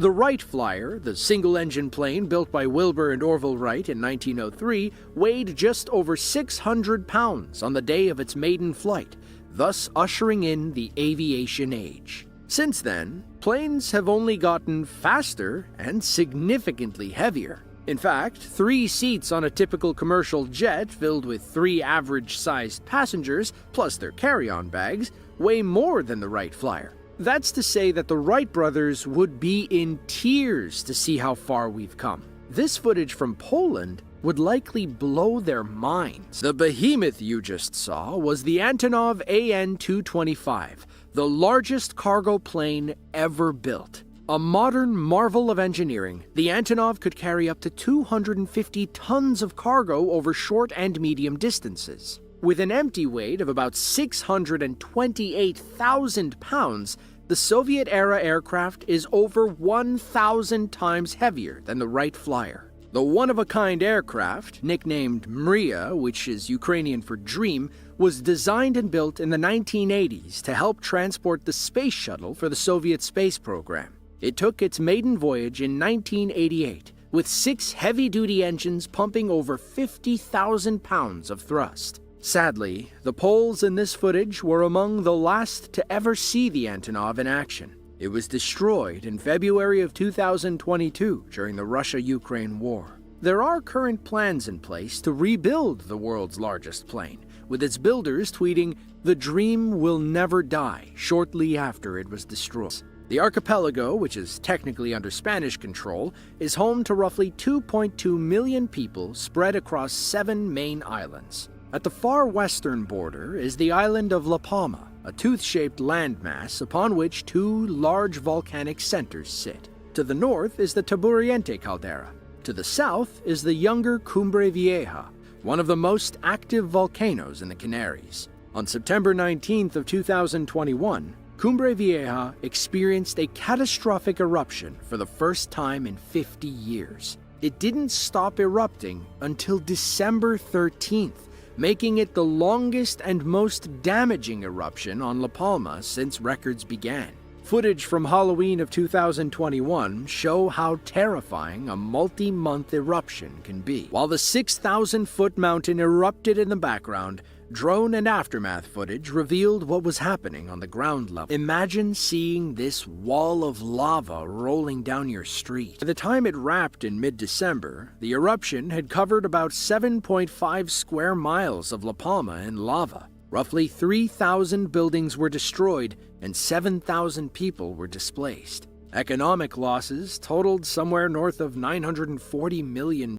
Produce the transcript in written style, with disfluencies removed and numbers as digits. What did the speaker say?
The Wright Flyer, the single-engine plane built by Wilbur and Orville Wright in 1903, weighed just over 600 pounds on the day of its maiden flight, thus ushering in the aviation age. Since then, planes have only gotten faster and significantly heavier. In fact, 3 seats on a typical commercial jet filled with 3 average-sized passengers, plus their carry-on bags, weigh more than the Wright Flyer. That's to say that the Wright brothers would be in tears to see how far we've come. This footage from Poland would likely blow their minds. The behemoth you just saw was the Antonov An-225, the largest cargo plane ever built. A modern marvel of engineering, the Antonov could carry up to 250 tons of cargo over short and medium distances. With an empty weight of about 628,000 pounds, the Soviet-era aircraft is over 1,000 times heavier than the Wright Flyer. The one-of-a-kind aircraft, nicknamed Mriya, which is Ukrainian for dream, was designed and built in the 1980s to help transport the space shuttle for the Soviet space program. It took its maiden voyage in 1988, with 6 heavy-duty engines pumping over 50,000 pounds of thrust. Sadly, the Poles in this footage were among the last to ever see the Antonov in action. It was destroyed in February of 2022 during the Russia-Ukraine war. There are current plans in place to rebuild the world's largest plane, with its builders tweeting, "The dream will never die," shortly after it was destroyed. The archipelago, which is technically under Spanish control, is home to roughly 2.2 million people spread across 7 main islands. At the far western border is the island of La Palma, a tooth-shaped landmass upon which 2 large volcanic centers sit. To the north is the Taburiente caldera. To the south is the younger Cumbre Vieja, one of the most active volcanoes in the Canaries. On September 19th of 2021, Cumbre Vieja experienced a catastrophic eruption for the first time in 50 years. It didn't stop erupting until December 13th, making it the longest and most damaging eruption on La Palma since records began. Footage from Halloween of 2021 show how terrifying a multi-month eruption can be. While the 6,000-foot mountain erupted in the background, drone and aftermath footage revealed what was happening on the ground level. Imagine seeing this wall of lava rolling down your street. By the time it wrapped in mid-December, the eruption had covered about 7.5 square miles of La Palma in lava. Roughly 3,000 buildings were destroyed and 7,000 people were displaced. Economic losses totaled somewhere north of $940 million.